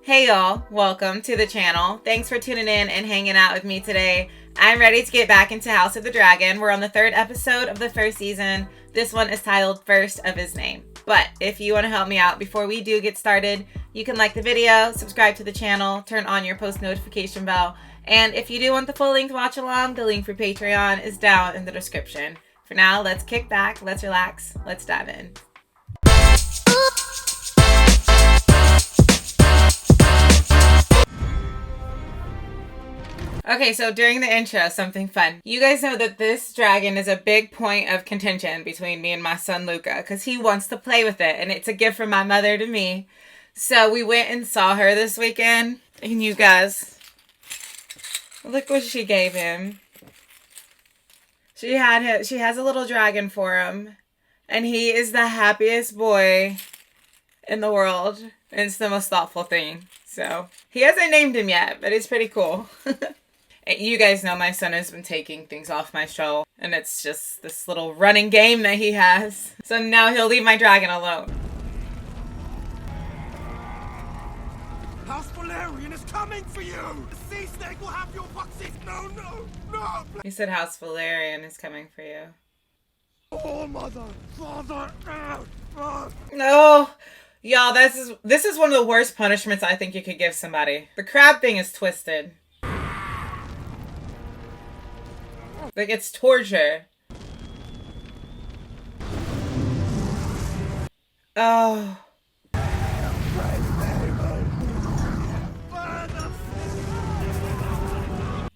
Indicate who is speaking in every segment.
Speaker 1: Hey y'all, welcome to the channel. Thanks for tuning in and hanging out with me today. I'm ready to get back into House of the Dragon. We're on the third episode of the first season. This one is titled First of His Name. But if you want to help me out before we do get started, you can like the video, subscribe to the channel, turn on your post notification bell, and if you do want the full length watch along, the link for Patreon is down in the description. For now, let's kick back, let's relax, let's dive in. Okay, so during the intro, something fun. You guys know that this dragon is a big point of contention between me and my son Luca because he wants to play with it, and it's a gift from my mother to me. So we went and saw her this weekend, and you guys, look what she gave him. She has a little dragon for him, and he is the happiest boy in the world, and it's the most thoughtful thing. So he hasn't named him yet, but it's pretty cool. You guys know my son has been taking things off my show, and it's just this little running game that he has. So now he'll leave my dragon alone.
Speaker 2: House Valerian is coming for you! The sea snake will have your boxes! No!
Speaker 1: He said House Valerian is coming for you.
Speaker 2: Oh, mother! Father!
Speaker 1: No! Y'all, this is one of the worst punishments I think you could give somebody. The crab thing is twisted. Like, it's torture. Oh.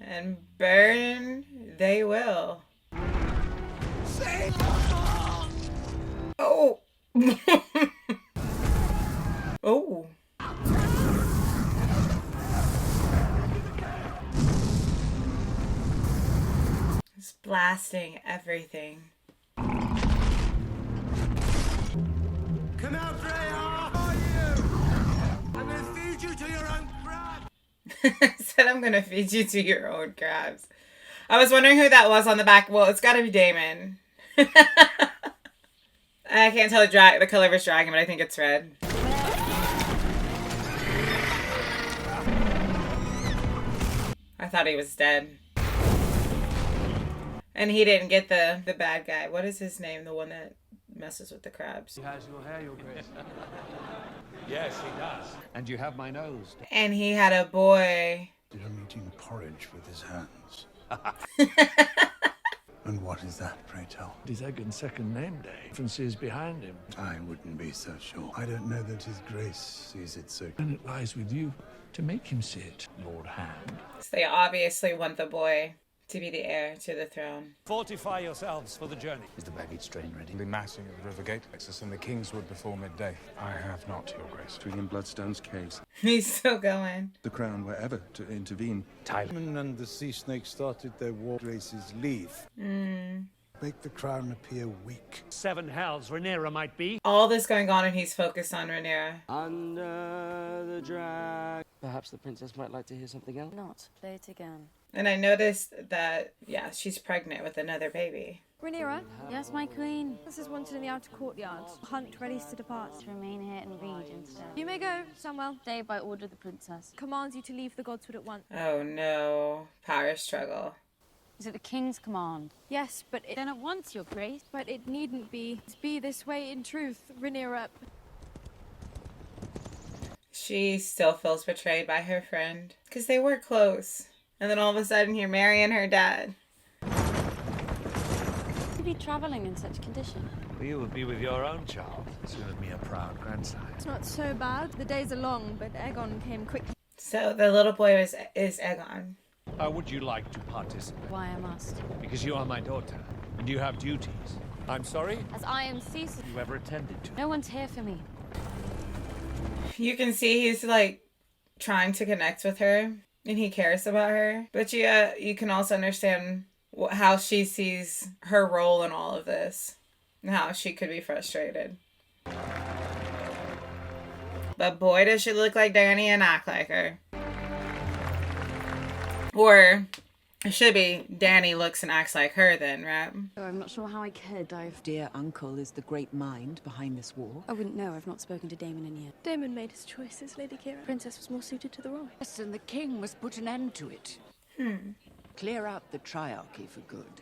Speaker 1: And burn they will. Oh. Oh. It's blasting everything.
Speaker 2: Come out, Freya! Are you? I'm gonna feed you to your own crab!
Speaker 1: Said I'm gonna feed you to your own crabs. I was wondering who that was on the back. Well, it's gotta be Daemon. I can't tell the color of his dragon, but I think it's red. I thought he was dead. And he didn't get the bad guy. What is his name? The one that messes with the crabs.
Speaker 3: He has your hair, your grace.
Speaker 4: Yes, he does.
Speaker 3: And you have my nose.
Speaker 1: And he had a boy.
Speaker 5: I'm eating porridge with his hands. And what is that, pray tell?
Speaker 3: His Egan's second name day. Differences behind him.
Speaker 5: I wouldn't be so sure. I don't know that his grace sees it so.
Speaker 3: And it lies with you to make him see it, Lord Hand.
Speaker 1: So they obviously want the boy to be the heir to the throne.
Speaker 4: Fortify yourselves for the journey.
Speaker 5: Is the baggage train ready?
Speaker 6: The massing at the river gate takes us in the Kingswood before midday. I have not, Your Grace.
Speaker 5: Between Bloodstone's caves.
Speaker 1: He's still going.
Speaker 5: The crown wherever to intervene.
Speaker 6: Tywin and the sea snake started their war. Grace's leave.
Speaker 5: Make the crown appear weak.
Speaker 4: 7 hells Rhaenyra might be.
Speaker 1: All this going on and he's focused on Rhaenyra.
Speaker 7: Under the drag. Perhaps the princess might like to hear something else.
Speaker 8: Not play it again.
Speaker 1: And I noticed that, yeah, she's pregnant with another baby.
Speaker 9: Rhaenyra,
Speaker 8: Yes, my queen.
Speaker 9: this is wanted in the outer courtyard. Hunt ready to depart.
Speaker 8: To remain here and read instead.
Speaker 9: You may go, Samuel.
Speaker 8: Stay by order of the princess.
Speaker 9: Commands you to leave the Godswood at once.
Speaker 1: Oh no. Power struggle.
Speaker 8: Is it the king's command?
Speaker 9: Yes, but
Speaker 8: Then at once, your grace.
Speaker 9: it needn't be. Be this way in truth, Rhaenyra.
Speaker 1: She still feels betrayed by her friend. Because they were close. And then all of a sudden you're marrying her dad.
Speaker 8: To be travelling in such condition.
Speaker 4: You will be with your own child, soon as me a proud grandsire.
Speaker 9: It's not so bad. The days are long, but Aegon came quickly.
Speaker 1: So the little boy is Aegon.
Speaker 4: Would you like to participate?
Speaker 8: Why I must.
Speaker 4: Because you are my daughter, and you have duties. I'm sorry?
Speaker 8: As I am Caesar.
Speaker 4: You ever attended to?
Speaker 8: No one's here for me.
Speaker 1: You can see he's like trying to connect with her. And he cares about her. But yeah, you can also understand how she sees her role in all of this. And how she could be frustrated. But boy, does she look like Dany and act like her. Or It should be Danny looks and acts like her then, right?
Speaker 8: Oh, I'm not sure how I could.
Speaker 10: Dear uncle is the great mind behind this war.
Speaker 8: I wouldn't know. I've not spoken to Damon in years.
Speaker 9: Damon made his choices, Lady Kira. Princess was more suited to the role.
Speaker 10: Yes, and the king must put an end to it. Clear out the triarchy for good.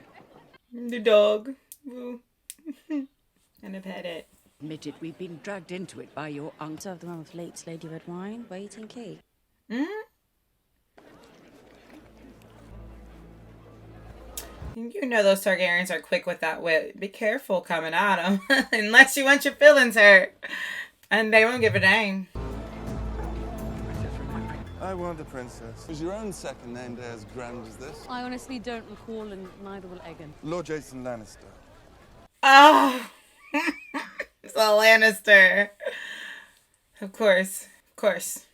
Speaker 1: The dog. Woo. And I've had it.
Speaker 10: Admit it, we've been dragged into it by your uncle.
Speaker 8: Serve the man with late Lady Red Wine, waiting key.
Speaker 1: You know those Targaryens are quick with that wit. Be careful coming at them. Unless you want your feelings hurt. And they won't give a dang.
Speaker 2: I want a princess. Was your own second name day as grand as this?
Speaker 8: I honestly don't recall, and neither will Egan.
Speaker 2: Lord Jason Lannister.
Speaker 1: Oh! It's a Lannister. Of course. Of course.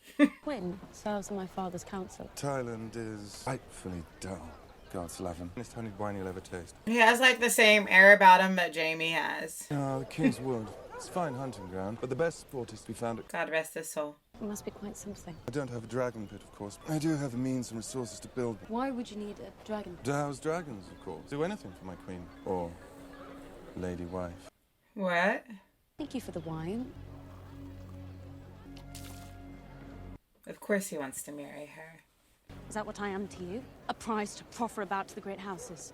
Speaker 8: Quinn serves on my father's council.
Speaker 2: Thailand is frightfully dull. God, Slaven. It's only wine you'll ever taste.
Speaker 1: He has like the same air about him that Jamie has.
Speaker 2: Ah, the King's Wood. It's a fine hunting ground, but the best sport is to be found at...
Speaker 1: God rest his soul.
Speaker 8: It must be quite something.
Speaker 2: I don't have a dragon pit, of course. I do have the means and resources to build one.
Speaker 8: Why would you need a dragon?
Speaker 2: To house dragons, of course. Do anything for my queen. Or lady wife.
Speaker 1: What?
Speaker 8: Thank you for the wine.
Speaker 1: Of course he wants to marry her.
Speaker 8: Is that what I am to you? A prize to proffer about to the great houses?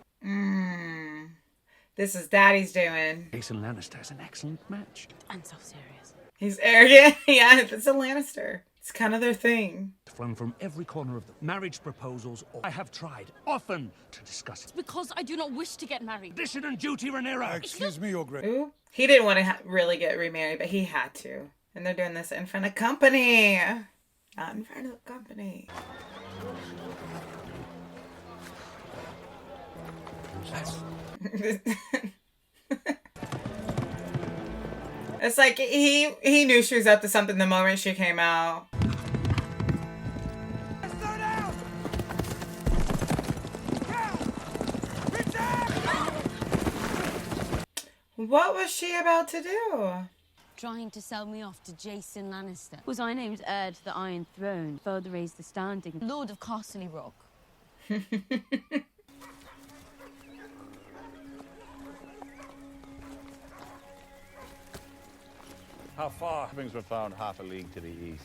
Speaker 1: This is Daddy's doing.
Speaker 3: Jason Lannister is an excellent match.
Speaker 8: And so serious.
Speaker 1: He's arrogant. Yeah, it's a Lannister. It's kind of their thing.
Speaker 3: Flung from every corner of the marriage proposals. I have tried often to discuss it.
Speaker 8: Because I do not wish to get married.
Speaker 3: Tradition and duty, Rhaenyra.
Speaker 6: Excuse me, Your Grace.
Speaker 1: Ooh. He didn't want to really get remarried, but he had to. And they're doing this in front of company. Not in front of the company. It's like he knew she was up to something the moment she came out. What was she about to do?
Speaker 8: Trying to sell me off to Jason Lannister. Was I named heir to the Iron Throne? Further raise the standing. Lord of Castle Rock.
Speaker 4: How far? Things were found half a league to the east.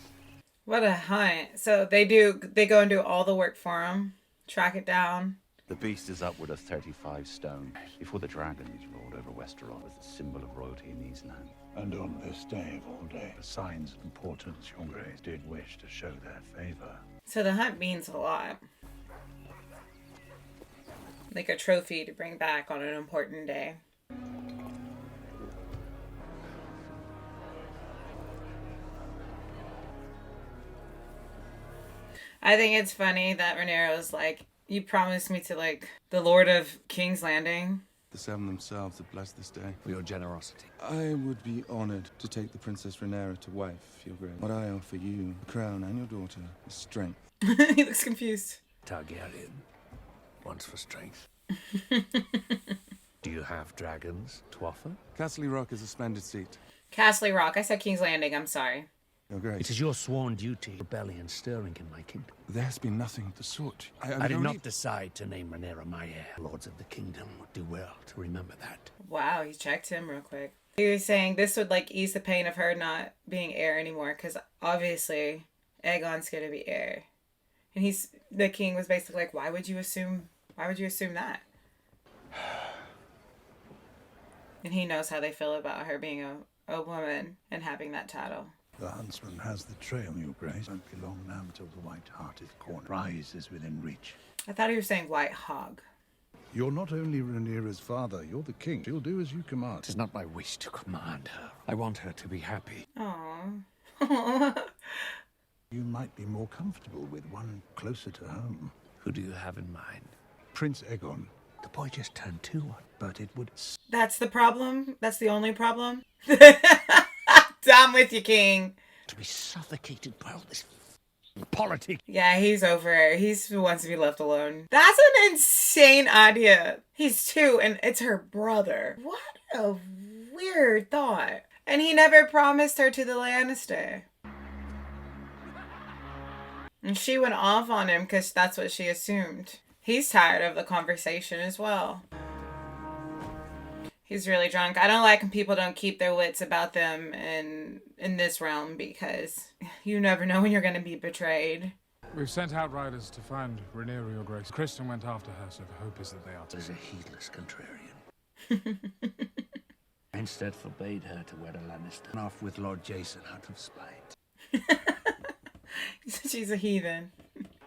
Speaker 1: What a hunt. So they go and do all the work for him. Track it down.
Speaker 11: The beast is upward of 35 stone. Before the dragons rolled over Westeros as the symbol of royalty in these lands.
Speaker 5: And on this day of all days, the signs of importance your grace did wish to show their favor.
Speaker 1: So the hunt means a lot. Like a trophy to bring back on an important day. I think it's funny that Rhaenyra was like, you promised me to like the Lord of King's Landing.
Speaker 2: The seven themselves have blessed this day.
Speaker 3: For your generosity.
Speaker 2: I would be honored to take the Princess Rhaenyra to wife, Your Grace. What I offer you, the crown and your daughter, is strength.
Speaker 1: He looks confused.
Speaker 3: Targaryen wants for strength. Do you have dragons to offer?
Speaker 2: Castle Rock is a splendid seat.
Speaker 1: Castle Rock. I said King's Landing. I'm sorry.
Speaker 2: Your Grace.
Speaker 3: It is your sworn duty. Rebellion stirring in my kingdom.
Speaker 2: There has been nothing of the sort.
Speaker 3: I did not decide to name Rhaenyra my heir. Lords of the kingdom would do well to remember that.
Speaker 1: Wow, he checked him real quick. He was saying this would like ease the pain of her not being heir anymore, because obviously Aegon's gonna be heir. And the king was basically like, why would you assume that? And he knows how they feel about her being a woman and having that title.
Speaker 5: The huntsman has the trail, Your Grace. Won't be long now until the white-hearted corner rises within reach.
Speaker 1: I thought he was saying white hog.
Speaker 5: You're not only Rhaenyra's father, you're the king. She'll do as you command.
Speaker 3: It is not my wish to command her. I want her to be happy.
Speaker 1: Aww.
Speaker 5: You might be more comfortable with one closer to home.
Speaker 3: Who do you have in mind?
Speaker 5: Prince Aegon.
Speaker 3: The boy just turned 2, but it would...
Speaker 1: That's the problem? That's the only problem? I'm with you, King.
Speaker 3: To be suffocated by all this politics.
Speaker 1: Yeah, he's over it. He wants to be left alone. That's an insane idea. He's 2 and it's her brother. What a weird thought. And he never promised her to the Lannister. And she went off on him because that's what she assumed. He's tired of the conversation as well. He's really drunk. I don't like when people don't keep their wits about them in this realm, because you never know when you're going to be betrayed.
Speaker 6: We've sent outriders to find Rhaenyra, your grace. Kristen went after her, so the hope is that they are...
Speaker 5: There's a heedless contrarian. Instead forbade her to wed a Lannister. And off with Lord Jason out of spite.
Speaker 1: She's a heathen.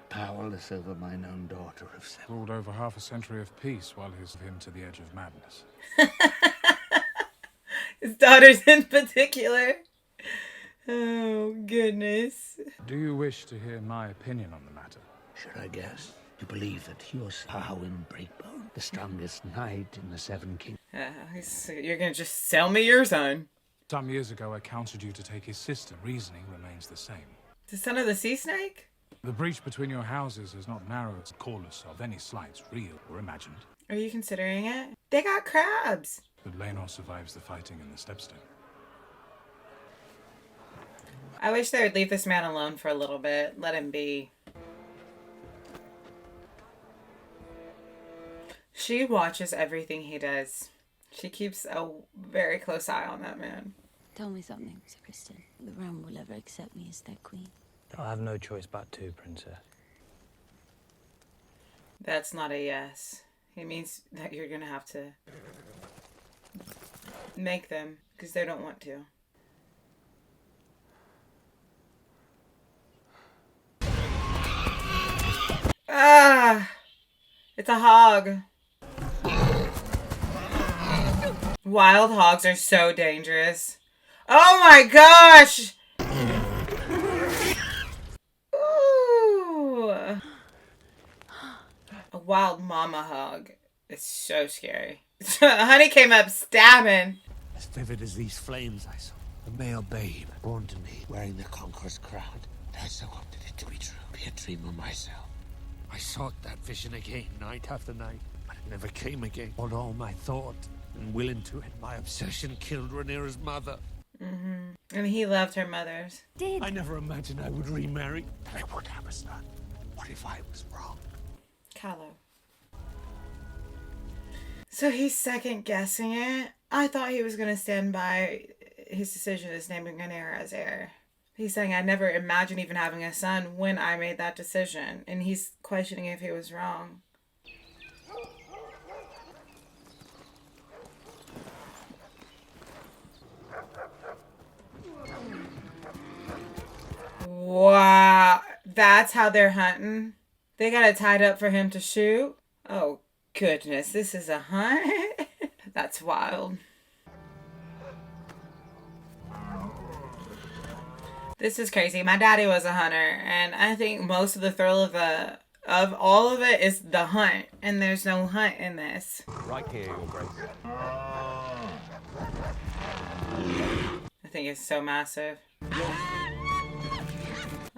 Speaker 5: Powerless over mine own daughter of 7.
Speaker 6: Ruled over half a century of peace while he's him to the edge of madness.
Speaker 1: His daughters in particular. Oh, goodness.
Speaker 6: Do you wish to hear my opinion on the matter?
Speaker 5: Should I guess? You believe that you're Harwin Breakbone, the strongest knight in the 7 Kingdoms?
Speaker 1: You're gonna just sell me your son.
Speaker 6: Some years ago, I counseled you to take his sister. Reasoning remains the same.
Speaker 1: The son of the sea snake?
Speaker 6: The breach between your houses has not narrowed the coreless of any slights, real or imagined.
Speaker 1: Are you considering it? They got crabs.
Speaker 6: But Laenor survives the fighting in the Stepstone.
Speaker 1: I wish they would leave this man alone for a little bit. Let him be. She watches everything he does. She keeps a very close eye on that man.
Speaker 8: Tell me something, Sir Kristen. The realm will ever accept me as their queen.
Speaker 7: I'll have no choice but to, Princess.
Speaker 1: That's not a yes. It means that you're gonna have to make them, because they don't want to. Ah! It's a hog. Wild hogs are so dangerous. Oh my gosh! Ooh. A wild mama hog. It's so scary. Honey came up stabbing.
Speaker 5: As vivid as these flames I saw. A male babe born to me, wearing the conqueror's crown. I so wanted it to be true. Be a dreamer myself. I sought that vision again, night after night, but it never came again. Poured all my thought and will into it. My obsession killed Rhaenyra's mother.
Speaker 1: And he loved her mothers.
Speaker 5: I never imagined I would remarry. I would have a son. What if I was wrong?
Speaker 1: Callow. So he's second guessing it. I thought he was going to stand by his decision as naming Rhaenyra as heir. He's saying, I never imagined even having a son when I made that decision. And he's questioning if he was wrong. Wow. That's how they're hunting? They got it tied up for him to shoot? Oh, goodness. This is a hunt? That's wild. This is crazy. My daddy was a hunter, and I think most of the thrill of all of it is the hunt, and there's no hunt in this.
Speaker 4: Right here, Your Grace.
Speaker 1: I think it's so massive.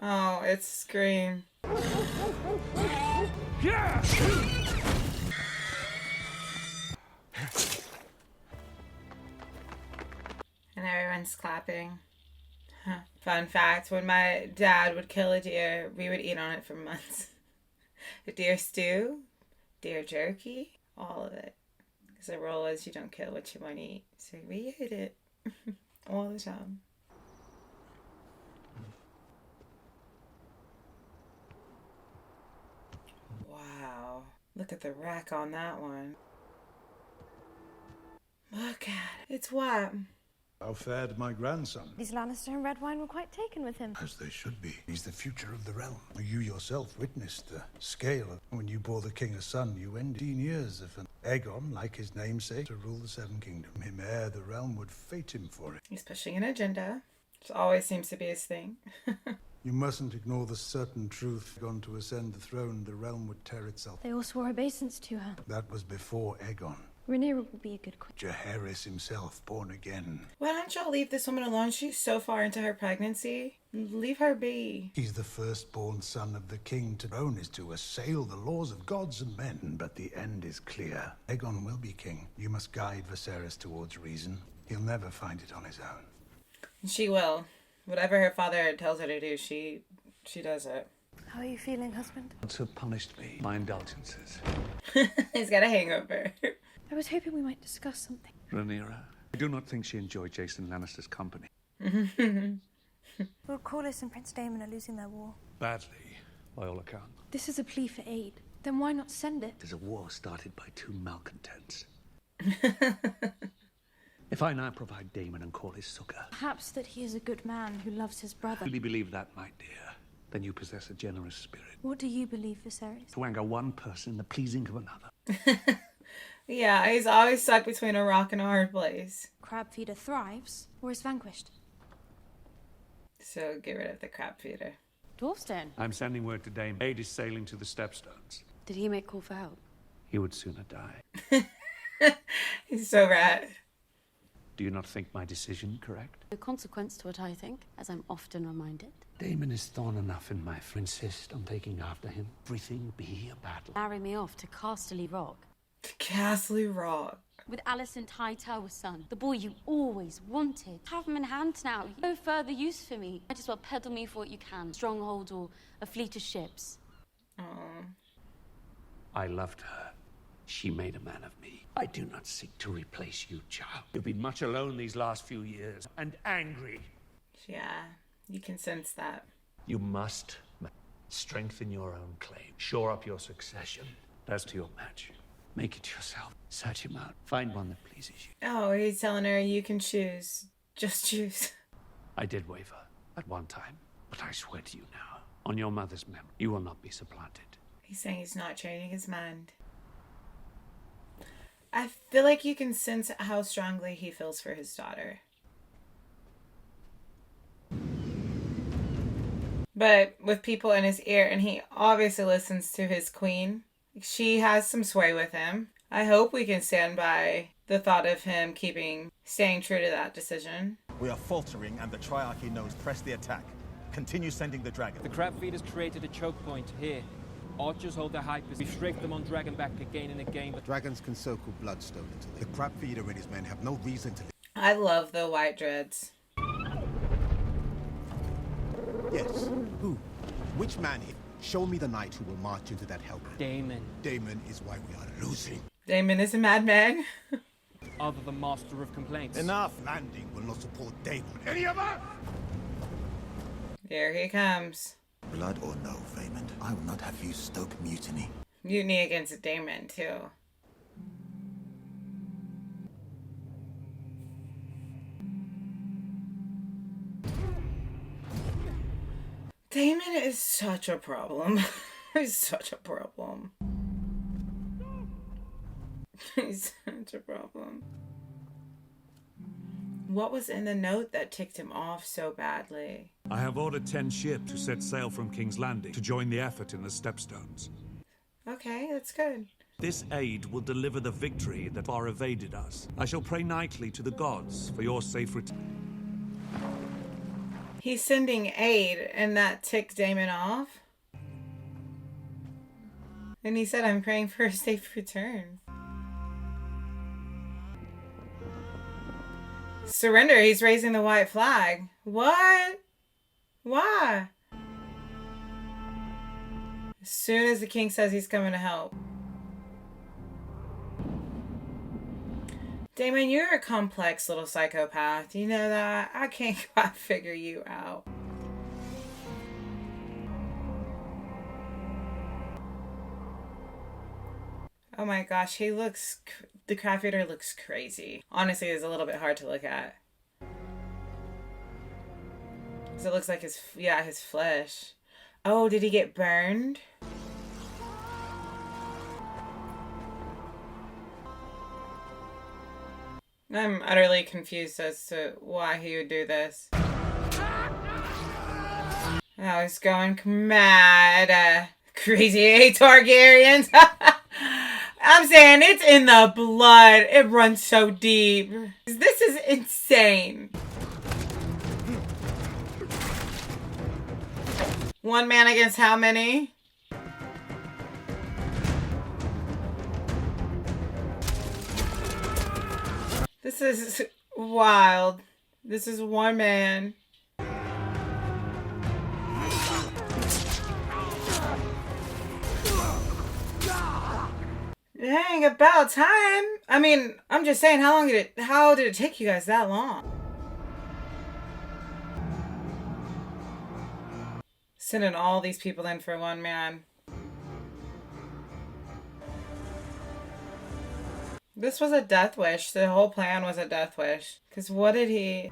Speaker 1: Oh, it's Scream.
Speaker 5: Yeah!
Speaker 1: And everyone's clapping. Huh. Fun fact, when my dad would kill a deer, we would eat on it for months. The deer stew, deer jerky, all of it. Because the rule is you don't kill what you want to eat. So we ate it all the time. Wow. Look at the rack on that one. Look at it. It's white.
Speaker 5: How fared my grandson?
Speaker 9: These Lannister and Redwine were quite taken with him.
Speaker 5: As they should be. He's the future of the realm. You yourself witnessed the scale of when you bore the king a son. You ended 15 years of an Aegon, like his namesake, to rule the 7 Kingdoms. Him heir, the realm would fate him for it.
Speaker 1: He's pushing an agenda, which always seems to be his thing.
Speaker 5: You mustn't ignore the certain truth. Gone to ascend the throne, the realm would tear itself.
Speaker 9: They all swore obeisance to her.
Speaker 5: That was before Aegon.
Speaker 9: Rhaenyra will be a good queen.
Speaker 5: Jaehaerys himself, born again.
Speaker 1: Why don't y'all leave this woman alone? She's so far into her pregnancy. Leave her be.
Speaker 5: He's the firstborn son of the king. To throne is to assail the laws of gods and men. But the end is clear. Aegon will be king. You must guide Viserys towards reason. He'll never find it on his own.
Speaker 1: She will. Whatever her father tells her to do, she does it.
Speaker 9: How are you feeling, husband?
Speaker 3: Once have punished me. My indulgences.
Speaker 1: He's got a hangover.
Speaker 9: I was hoping we might discuss something.
Speaker 3: Rhaenyra. I do not think she enjoyed Jason Lannister's company.
Speaker 9: Lord Corlys and Prince Daemon are losing their war.
Speaker 3: Badly, by all accounts.
Speaker 9: This is a plea for aid. Then why not send it?
Speaker 3: There's a war started by two malcontents. If I now provide Daemon and Corlys succor,
Speaker 9: Perhaps that he is a good man who loves his brother.
Speaker 3: really believe that, my dear, then you possess a generous spirit.
Speaker 9: What do you believe, Viserys?
Speaker 3: To anger one person in the pleasing of another.
Speaker 1: Yeah, he's always stuck between a rock and a hard place.
Speaker 9: Crab feeder thrives or is vanquished.
Speaker 1: So get rid of the crab feeder.
Speaker 8: Dwarfstone.
Speaker 3: I'm sending word to Daemon. Aid is sailing to the Stepstones.
Speaker 8: Did he make call for help?
Speaker 3: He would sooner die.
Speaker 1: He's so rad.
Speaker 3: Do you not think my decision correct?
Speaker 8: No consequence to what I think, as I'm often reminded.
Speaker 5: Daemon is thorn enough in my to insist on taking after him. Everything be a battle.
Speaker 8: Marry me off to Casterly Rock.
Speaker 1: Castle Rock.
Speaker 8: With Alicent Hightower's son, the boy you always wanted. Have him in hand now. No further use for me. Might as well peddle me for what you can. Stronghold or a fleet of ships.
Speaker 1: Aww.
Speaker 5: I loved her. She made a man of me. I do not seek to replace you, child.
Speaker 4: You've been much alone these last few years, and angry.
Speaker 1: Yeah, you can sense that.
Speaker 3: You must strengthen your own claim. Shore up your succession. As to your match,
Speaker 5: Make it yourself. Search him out. Find one that pleases you.
Speaker 1: Oh, he's telling her you can choose. Just choose.
Speaker 5: I did waver at one time, but I swear to you now, on your mother's memory, you will not be supplanted.
Speaker 1: He's saying he's not changing his mind. I feel like you can sense how strongly he feels for his daughter. But with people in his ear, and he obviously listens to his queen. She has some sway with him. I hope we can stand by the thought of him staying true to that decision.
Speaker 12: We are faltering and the Triarchy knows press the attack. Continue sending the dragon.
Speaker 7: The crab feeders created a choke point here. Archers hold their high position. We strafe them on Dragonback again and again, but
Speaker 2: Dragons can circle Bloodstone until the crab feeder and his men have no reason to...
Speaker 1: I love the white dreads.
Speaker 2: Yes. Who? Which man here? Show me the knight who will march into that hellpit.
Speaker 7: Daemon.
Speaker 2: Daemon is why we are losing.
Speaker 1: Daemon is a madman.
Speaker 7: Other than master of complaints.
Speaker 2: Enough! Landing will not support Daemon. Any of us!
Speaker 1: Here he comes.
Speaker 2: Blood or no, Vaemond, I will not have you stoke mutiny.
Speaker 1: Mutiny against Daemon, too. Daemon is such a problem. He's such a problem. He's such a problem. What was in the note that ticked him off so badly?
Speaker 13: I have ordered 10 ships to set sail from King's Landing to join the effort in the Stepstones.
Speaker 1: Okay, that's good.
Speaker 13: This aid will deliver the victory that far evaded us. I shall pray nightly to the gods for your safe return.
Speaker 1: He's sending aid, and that ticked Daemon off. And he said, I'm praying for a safe return. Surrender, he's raising the white flag. What? Why? As soon as the king says he's coming to help. Daemon, you're a complex little psychopath. You know that? I can't quite figure you out. Oh my gosh, the crab feeder looks crazy. Honestly, it's a little bit hard to look at. Because it looks like his flesh. Oh, did he get burned? I'm utterly confused as to why he would do this. Oh, he's going mad. Crazy Targaryens. I'm saying it's in the blood. It runs so deep. This is insane. One man against how many? This is wild. This is one man. Dang, about time. I mean, I'm just saying, how did it take you guys that long? Sending all these people in for one man. This was a death wish. The whole plan was a death wish. Because what did he...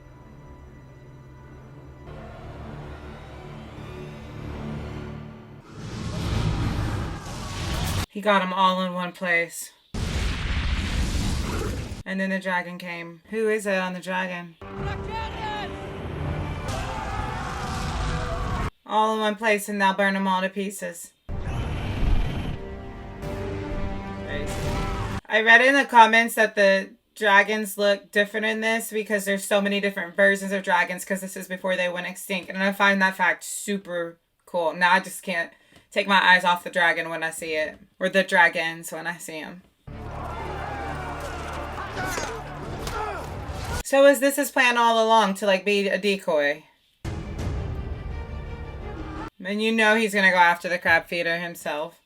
Speaker 1: He got them all in one place. And then the dragon came. Who is it on the dragon? All in one place, and they'll burn them all to pieces. I read in the comments that the dragons look different in this because there's so many different versions of dragons because this is before they went extinct. And I find that fact super cool. Now I just can't take my eyes off the dragon when I see it. Or the dragons when I see them. So is this his plan all along to like be a decoy? And you know he's gonna go after the crab feeder himself.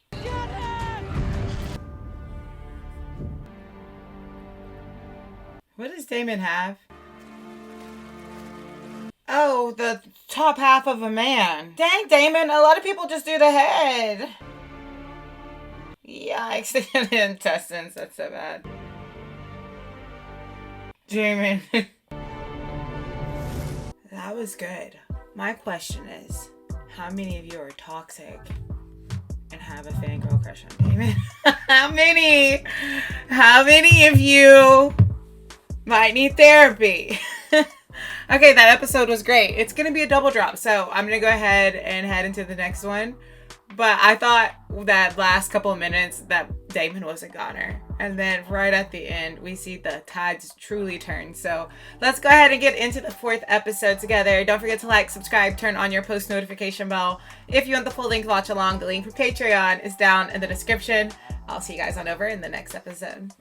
Speaker 1: What does Daemon have? Oh, the top half of a man. Dang, Daemon, a lot of people just do the head. Yikes, the intestines, that's so bad. Daemon. That was good. My question is, how many of you are toxic and have a fangirl crush on Daemon? How many? How many of you might need therapy? Okay, that episode was great. It's going to be a double drop, so I'm going to go ahead and head into the next one. But I thought that last couple of minutes that Daemon was a goner. And then right at the end, we see the tides truly turn. So let's go ahead and get into the 4th episode together. Don't forget to like, subscribe, turn on your post notification bell. If you want the full length watch along, the link for Patreon is down in the description. I'll see you guys on over in the next episode.